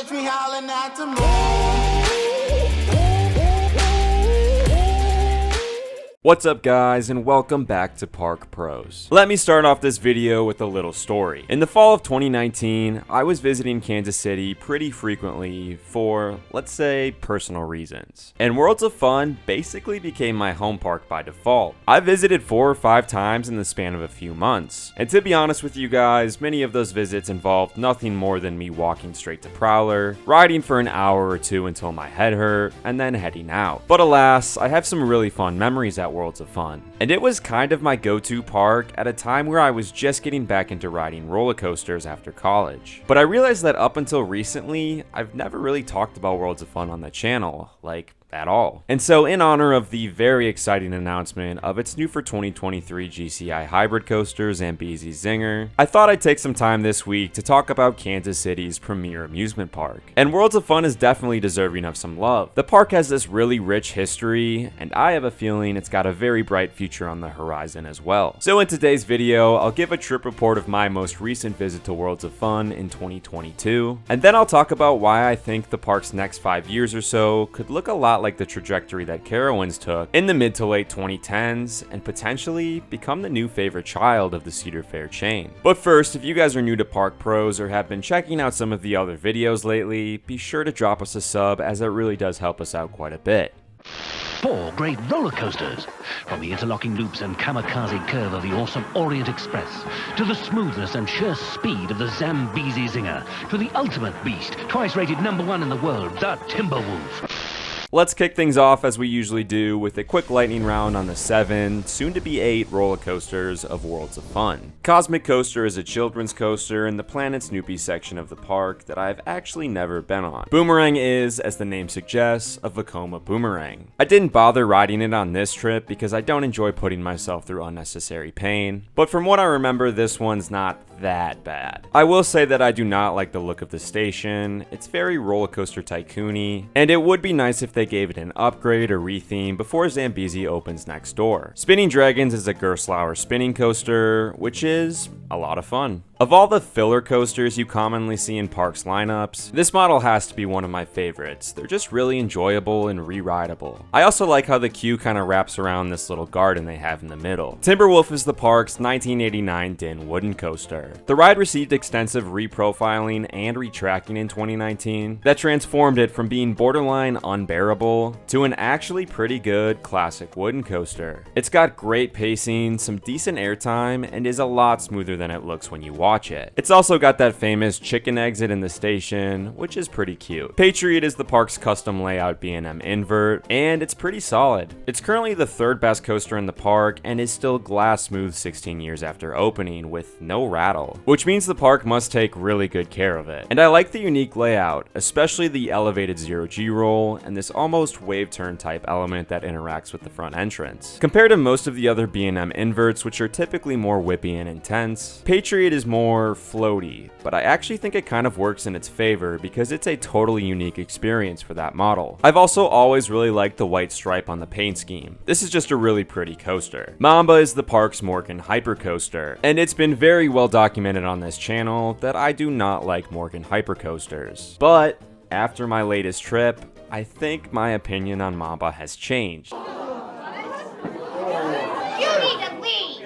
catch me howling at the moon. What's up guys, and welcome back to Park Pros. Let me start off this video with a little story. In the fall of 2019, I was visiting Kansas City pretty frequently for, let's say, personal reasons. And Worlds of Fun basically became my home park by default. I visited 4 or 5 times in the span of a few months. And to be honest with you guys, many of those visits involved nothing more than me walking straight to Prowler, riding for an hour or two until my head hurt, and then heading out. But alas, I have some really fun memories at Worlds of Fun. And it was kind of my go-to park at a time where I was just getting back into riding roller coasters after college. But I realized that up until recently, I've never really talked about Worlds of Fun on the channel, like, at all. And so in honor of the very exciting announcement of its new for 2023 GCI hybrid coaster, Zambezi Zinger, I thought I'd take some time this week to talk about Kansas City's premier amusement park. And Worlds of Fun is definitely deserving of some love. The park has this really rich history, and I have a feeling it's got a very bright future on the horizon as well. So in today's video, I'll give a trip report of my most recent visit to Worlds of Fun in 2022, and then I'll talk about why I think the park's next 5 years or so could look a lot like the trajectory that Carowinds took in the mid to late 2010s and potentially become the new favorite child of the Cedar Fair chain. But first, if you guys are new to Park Pros or have been checking out some of the other videos lately, be sure to drop us a sub, as it really does help us out quite a bit. 4 great roller coasters, from the interlocking loops and kamikaze curve of the awesome Orient Express, to the smoothness and sheer speed of the Zambezi Zinger, to the ultimate beast, twice rated #1 in the world, the Timberwolf. Let's kick things off as we usually do with a quick lightning round on the 7, soon to be 8 roller coasters of Worlds of Fun. Cosmic Coaster is a children's coaster in the Planet Snoopy section of the park that I've actually never been on. Boomerang is, as the name suggests, a Vekoma boomerang. I didn't bother riding it on this trip because I don't enjoy putting myself through unnecessary pain, but from what I remember, this one's not that bad. I will say that I do not like the look of the station. It's very roller coaster tycoon-y, and it would be nice if they gave it an upgrade or retheme before Zambezi opens next door. Spinning Dragons is a Gerstlauer spinning coaster, which is a lot of fun. Of all the filler coasters you commonly see in parks lineups, this model has to be one of my favorites. They're just really enjoyable and re-rideable. I also like how the queue kind of wraps around this little garden they have in the middle. Timberwolf is the park's 1989 Din wooden coaster. The ride received extensive reprofiling and retracking in 2019 that transformed it from being borderline unbearable to an actually pretty good classic wooden coaster. It's got great pacing, some decent airtime, and is a lot smoother than it looks when you watch it. It's also got that famous chicken exit in the station, which is pretty cute. Patriot is the park's custom layout B&M invert, and it's pretty solid. It's currently the 3rd best coaster in the park and is still glass smooth 16 years after opening with no rattle, which means the park must take really good care of it. And I like the unique layout, especially the elevated 0G roll and this almost wave turn type element that interacts with the front entrance. Compared to most of the other B&M inverts, which are typically more whippy and intense, Patriot is more floaty, but I actually think it kind of works in its favor because it's a totally unique experience for that model. I've also always really liked the white stripe on the paint scheme. This is just a really pretty coaster. Mamba is the park's Morgan Hyper coaster, and it's been very well documented on this channel that I do not like Morgan Hyper coasters. But after my latest trip, I think my opinion on Mamba has changed.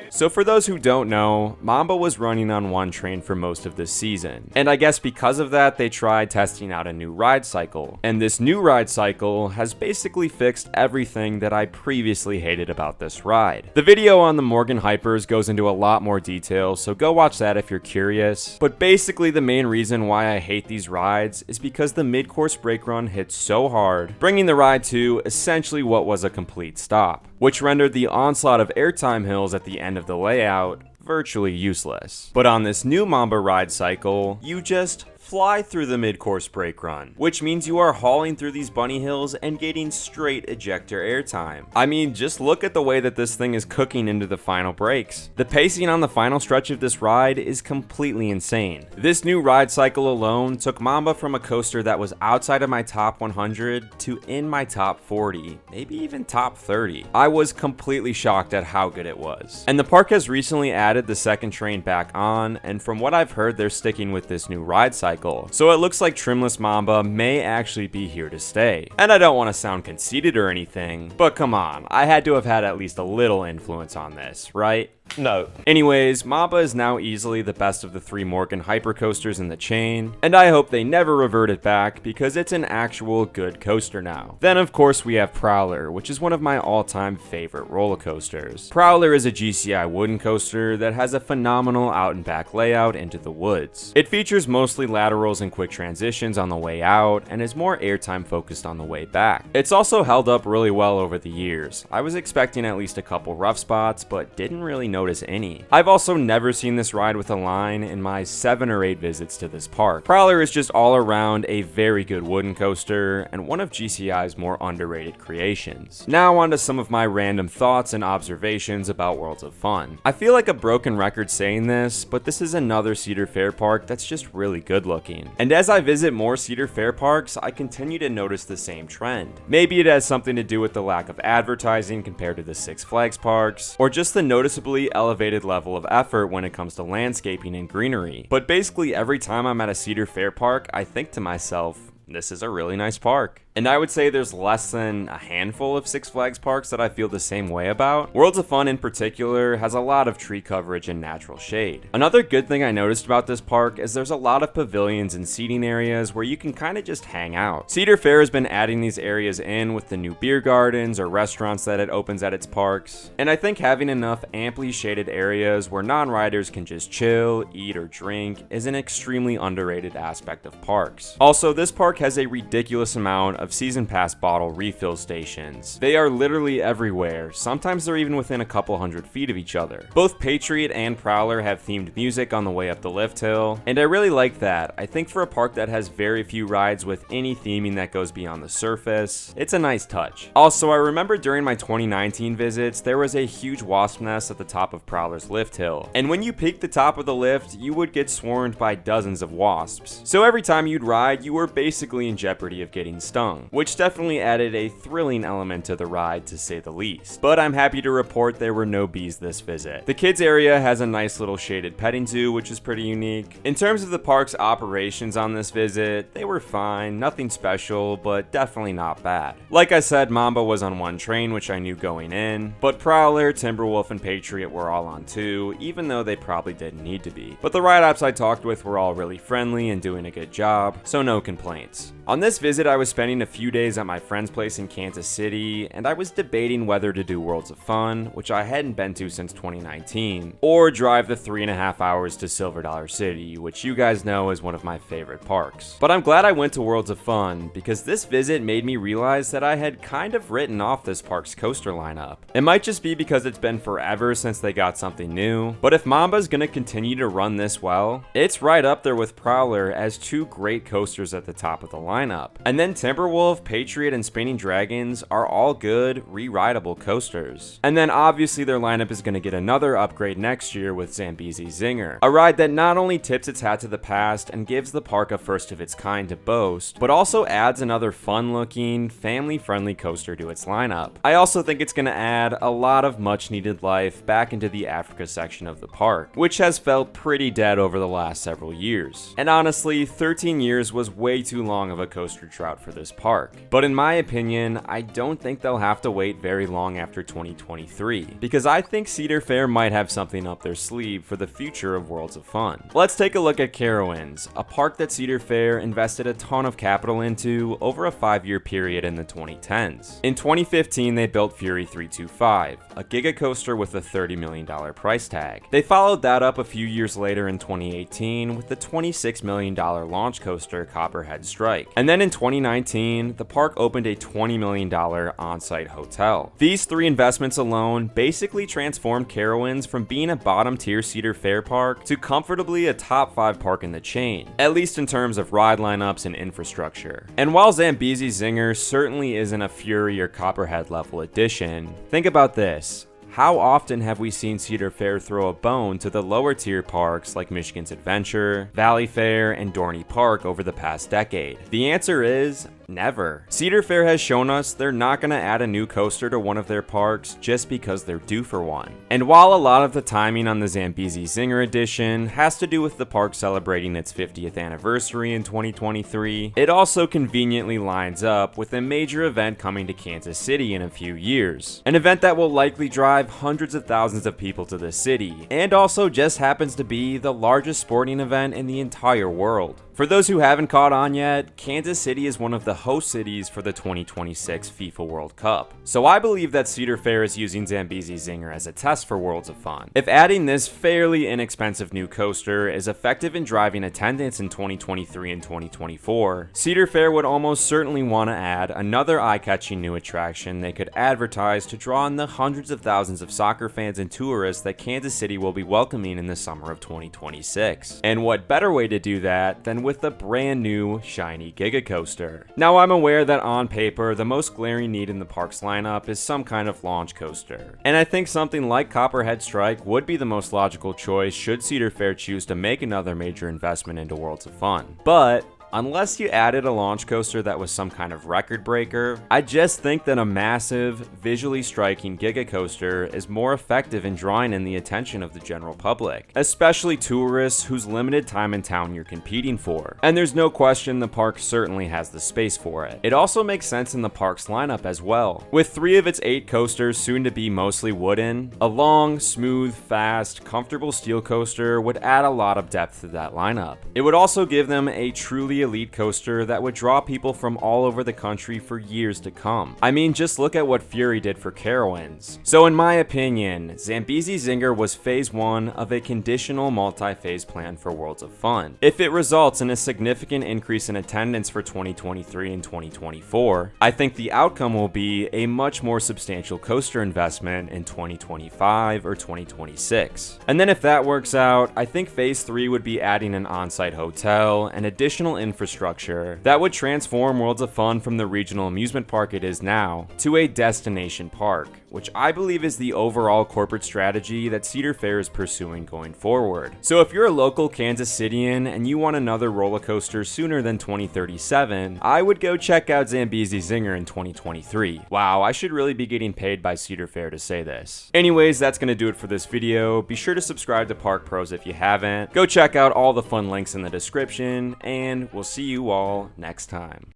So for those who don't know, Mamba was running on one train for most of this season, and I guess because of that they tried testing out a new ride cycle, and this new ride cycle has basically fixed everything that I previously hated about this ride. The video on the Morgan Hypers goes into a lot more detail, so go watch that if you're curious, but basically the main reason why I hate these rides is because the mid-course brake run hit so hard, bringing the ride to essentially what was a complete stop, which rendered the onslaught of airtime hills at the end of the layout virtually useless. But on this new Mamba ride cycle, you just fly through the mid-course brake run, which means you are hauling through these bunny hills and getting straight ejector airtime. I mean, just look at the way that this thing is cooking into the final brakes. The pacing on the final stretch of this ride is completely insane. This new ride cycle alone took Mamba from a coaster that was outside of my top 100 to in my top 40, maybe even top 30. I was completely shocked at how good it was. And the park has recently added the second train back on, and from what I've heard, they're sticking with this new ride cycle cycle, so it looks like Trimless Mamba may actually be here to stay. And I don't want to sound conceited or anything, but come on, I had to have had at least a little influence on this, right? No. Anyways, Mamba is now easily the best of the 3 Morgan hypercoasters in the chain, and I hope they never revert it back because it's an actual good coaster now. Then of course we have Prowler, which is one of my all-time favorite roller coasters. Prowler is a GCI wooden coaster that has a phenomenal out and back layout into the woods. It features mostly laterals and quick transitions on the way out, and is more airtime focused on the way back. It's also held up really well over the years. I was expecting at least a couple rough spots, but didn't really notice any. I've also never seen this ride with a line in my 7 or 8 visits to this park. Prowler is just all around a very good wooden coaster and one of GCI's more underrated creations. Now on to some of my random thoughts and observations about Worlds of Fun. I feel like a broken record saying this, but this is another Cedar Fair park that's just really good looking. And as I visit more Cedar Fair parks, I continue to notice the same trend. Maybe it has something to do with the lack of advertising compared to the Six Flags parks, or just the noticeably elevated level of effort when it comes to landscaping and greenery. But basically every time I'm at a Cedar Fair park, I think to myself, this is a really nice park. And I would say there's less than a handful of Six Flags parks that I feel the same way about. Worlds of Fun in particular has a lot of tree coverage and natural shade. Another good thing I noticed about this park is there's a lot of pavilions and seating areas where you can kind of just hang out. Cedar Fair has been adding these areas in with the new beer gardens or restaurants that it opens at its parks. And I think having enough amply shaded areas where non-riders can just chill, eat, or drink is an extremely underrated aspect of parks. Also, this park has a ridiculous amount of season pass bottle refill stations. They are literally everywhere, sometimes they're even within a couple hundred feet of each other. Both Patriot and Prowler have themed music on the way up the lift hill, and I really like that. I think for a park that has very few rides with any theming that goes beyond the surface, it's a nice touch. Also, I remember during my 2019 visits, there was a huge wasp nest at the top of Prowler's lift hill, and when you peeked the top of the lift, you would get swarmed by dozens of wasps. So every time you'd ride, you were basically in jeopardy of getting stung, which definitely added a thrilling element to the ride to say the least. But I'm happy to report there were no bees this visit. The kids area has a nice little shaded petting zoo, which is pretty unique. In terms of the park's operations on this visit, they were fine, nothing special, but definitely not bad. Like I said, Mamba was on one train, which I knew going in, but Prowler, Timberwolf, and Patriot were all on 2, even though they probably didn't need to be. But the ride-ops I talked with were all really friendly and doing a good job, so no complaints. On this visit, I was spending a few days at my friend's place in Kansas City, and I was debating whether to do Worlds of Fun, which I hadn't been to since 2019, or drive the 3.5 hours to Silver Dollar City, which you guys know is one of my favorite parks. But I'm glad I went to Worlds of Fun, because this visit made me realize that I had kind of written off this park's coaster lineup. It might just be because it's been forever since they got something new, but if Mamba's gonna continue to run this well, it's right up there with Prowler as 2 great coasters at the top of the lineup. And then Timberwolf, Patriot, and Spinning Dragons are all good, re-rideable coasters. And then obviously their lineup is going to get another upgrade next year with Zambezi Zinger, a ride that not only tips its hat to the past and gives the park a first of its kind to boast, but also adds another fun-looking, family-friendly coaster to its lineup. I also think it's going to add a lot of much-needed life back into the Africa section of the park, which has felt pretty dead over the last several years. And honestly, 13 years was way too long of a coaster drought for this park. But in my opinion, I don't think they'll have to wait very long after 2023, because I think Cedar Fair might have something up their sleeve for the future of Worlds of Fun. Let's take a look at Carowinds, a park that Cedar Fair invested a ton of capital into over a 5-year period in the 2010s. In 2015, they built Fury 325, a giga coaster with a $30 million price tag. They followed that up a few years later in 2018 with the $26 million launch coaster Copperhead Strike. And then in 2019, the park opened a $20 million on-site hotel. These 3 investments alone basically transformed Carowinds from being a bottom-tier Cedar Fair park to comfortably a top 5 park in the chain, at least in terms of ride lineups and infrastructure. And while Zambezi Zinger certainly isn't a Fury or Copperhead level addition, think about this. How often have we seen Cedar Fair throw a bone to the lower tier parks like Michigan's Adventure, Valley Fair, and Dorney Park over the past decade? The answer is Never. Cedar Fair has shown us they're not going to add a new coaster to one of their parks just because they're due for one. And while a lot of the timing on the Zambezi Zinger edition has to do with the park celebrating its 50th anniversary in 2023, it also conveniently lines up with a major event coming to Kansas City in a few years. An event that will likely drive hundreds of thousands of people to the city, and also just happens to be the largest sporting event in the entire world. For those who haven't caught on yet, Kansas City is one of the host cities for the 2026 FIFA World Cup. So I believe that Cedar Fair is using Zambezi Zinger as a test for Worlds of Fun. If adding this fairly inexpensive new coaster is effective in driving attendance in 2023 and 2024, Cedar Fair would almost certainly want to add another eye-catching new attraction they could advertise to draw in the hundreds of thousands of soccer fans and tourists that Kansas City will be welcoming in the summer of 2026. And what better way to do that than with a brand new shiny Giga Coaster. Now I'm aware that on paper the most glaring need in the park's lineup is some kind of launch coaster, and I think something like Copperhead Strike would be the most logical choice should Cedar Fair choose to make another major investment into Worlds of Fun. But unless you added a launch coaster that was some kind of record breaker, I just think that a massive, visually striking Giga Coaster is more effective in drawing in the attention of the general public, especially tourists whose limited time in town you're competing for. And there's no question the park certainly has the space for it. It also makes sense in the park's lineup as well. With 3 of its 8 coasters soon to be mostly wooden, a long, smooth, fast, comfortable steel coaster would add a lot of depth to that lineup. It would also give them a truly elite coaster that would draw people from all over the country for years to come. I mean, just look at what Fury did for Carowinds. So in my opinion, Zambezi Zinger was phase 1 of a conditional multi-phase plan for Worlds of Fun. If it results in a significant increase in attendance for 2023 and 2024, I think the outcome will be a much more substantial coaster investment in 2025 or 2026. And then if that works out, I think phase 3 would be adding an on-site hotel and additional infrastructure that would transform Worlds of Fun from the regional amusement park it is now to a destination park, which I believe is the overall corporate strategy that Cedar Fair is pursuing going forward. So if you're a local Kansas Cityan and you want another roller coaster sooner than 2037, I would go check out Zambezi Zinger in 2023. Wow, I should really be getting paid by Cedar Fair to say this. Anyways, that's gonna do it for this video. Be sure to subscribe to Park Pros if you haven't. Go check out all the fun links in the description, and we'll see you all next time.